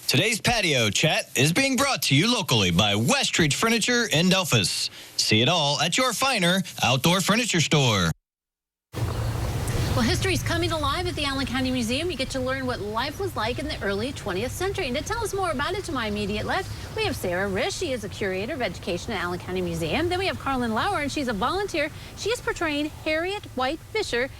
Today's patio chat is being brought to you locally by Westridge Furniture in Delphus. See it all at your finer outdoor furniture store. Well, history is coming alive at the Allen County Museum. You get to learn what life was like in the early 20th century. And to tell us more about it, to my immediate left, we have Sarah Risch. She is a curator of education at Allen County Museum. Then we have Carlin Lauer, and she's a volunteer. She is portraying Harriet White Fisher,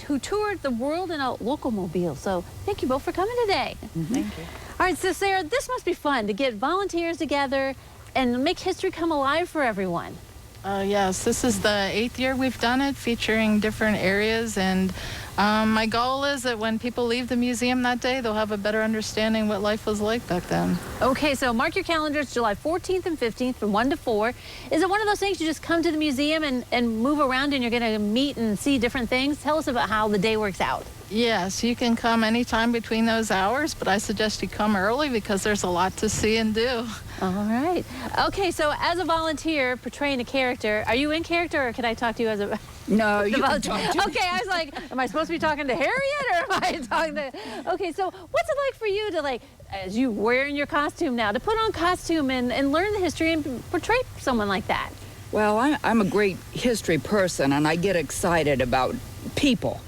who toured the world in a locomobile. So thank you both for coming today. Thank you. All right, so Sarah, this must be fun to get volunteers together and make history come alive for everyone. Yes, this is the 8th year we've done it, featuring different areas, and my goal is that when people leave the museum that day, they'll have a better understanding what life was like back then. Okay, so mark your calendars, July 14th and 15th from 1 to 4. Is it one of those things you just come to the museum and move around and you're going to meet and see different things? Tell us about how the day works out. Yes, you can come anytime between those hours, but I suggest you come early because there's a lot to see and do. All right. Okay, so as a volunteer portraying a character, are you in character or can I talk to you as a... No, you can talk to me. Okay, I was like, am I supposed to be talking to Harriet or am I talking to... Okay, so what's it like for you to, like, as you wearing your costume now, to put on costume and learn the history and portray someone like that? Well, I'm a great history person, and I get excited about people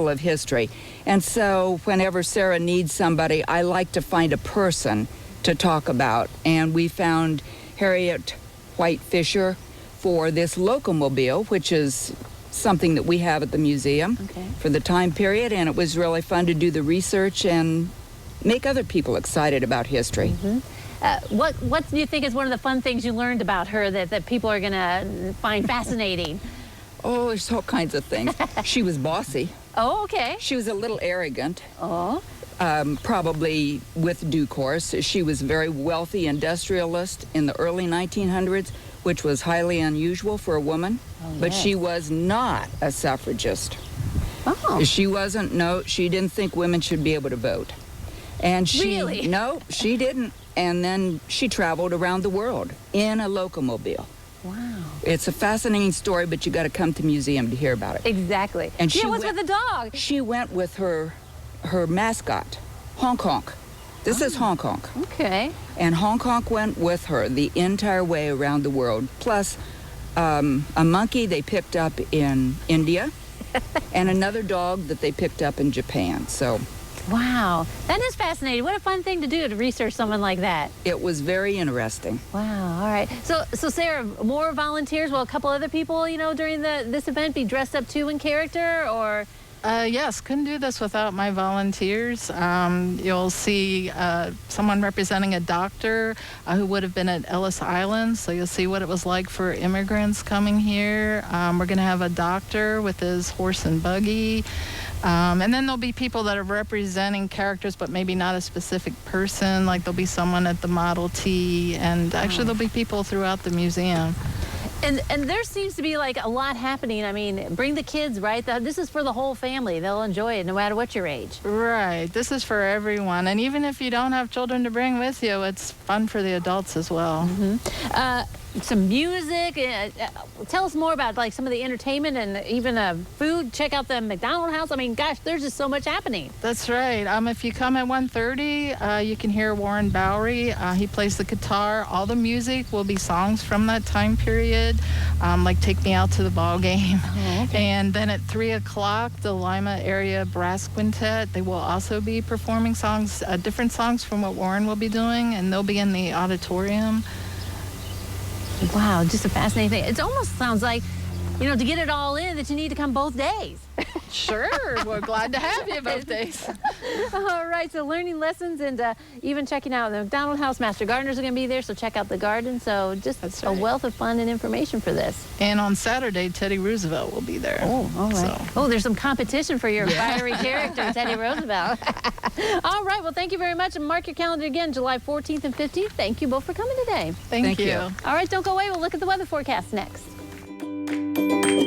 of history. And so whenever Sarah needs somebody, I like to find a person to talk about. And we found Harriet White Fisher for this locomobile, which is something that we have at the museum for the time period. And it was really fun to do the research and make other people excited about history. What do you think is one of the fun things you learned about her that people are going to find fascinating? Oh, there's all kinds of things. She was bossy. Oh, okay. She was a little arrogant. Oh. Probably with due course. She was a very wealthy industrialist in the early 1900s, which was highly unusual for a woman. Oh, but yes. she was not a suffragist. Oh. She wasn't, no, she didn't think women should be able to vote. And she, Really? No, she didn't. And then she traveled around the world in a locomobile. Wow. It's a fascinating story, but you got to come to museum to hear about it. Exactly. And yeah, she what's went- with the dog? She went with her mascot, Honk Honk. This is Honk Honk. Okay. And Honk Honk went with her the entire way around the world, plus a monkey they picked up in India and another dog that they picked up in Japan. So Wow. That is fascinating. What a fun thing to do, to research someone like that. it was very interesting. Wow. All right. So Sarah, more volunteers? Will a couple other people, during this event be dressed up too in character, or? Yes, couldn't do this without my volunteers. You'll see someone representing a doctor who would have been at Ellis Island, so you'll see what it was like for immigrants coming here. We're going to have a doctor with his horse and buggy. And then there'll be people that are representing characters, but maybe not a specific person. Like there'll be someone at the Model T, and actually there'll be people throughout the museum. And there seems to be like a lot happening. I mean, bring the kids, right? This is for the whole family. They'll enjoy it no matter what your age. Right. This is for everyone. And even if you don't have children to bring with you, it's fun for the adults as well. Some music. Tell us more about like some of the entertainment and even food. Check out the McDonald House. I mean, gosh, there's just so much happening. That's right. If you come at 1:30, you can hear Warren Bowery. He plays the guitar. All the music will be songs from that time period, like Take Me Out to the Ball Game. Oh, okay. And then at 3 o'clock, the Lima Area Brass Quintet, they will also be performing songs, different songs from what Warren will be doing, and they'll be in the auditorium. Wow, just a fascinating thing. It almost sounds like, to get it all in, that you need to come both days. Sure, we're glad to have you both days. All right, so learning lessons and even checking out the McDonald House. Master Gardeners are going to be there, so check out the garden. So just That's a right. wealth of fun and information for this. And on Saturday, Teddy Roosevelt will be there. Oh, all right. So. Oh, there's some competition for your fiery character, Teddy Roosevelt. All right, well, thank you very much. And mark your calendar again, July 14th and 15th. Thank you both for coming today. Thank Thank you. you. All right, don't go away. We'll look at the weather forecast next.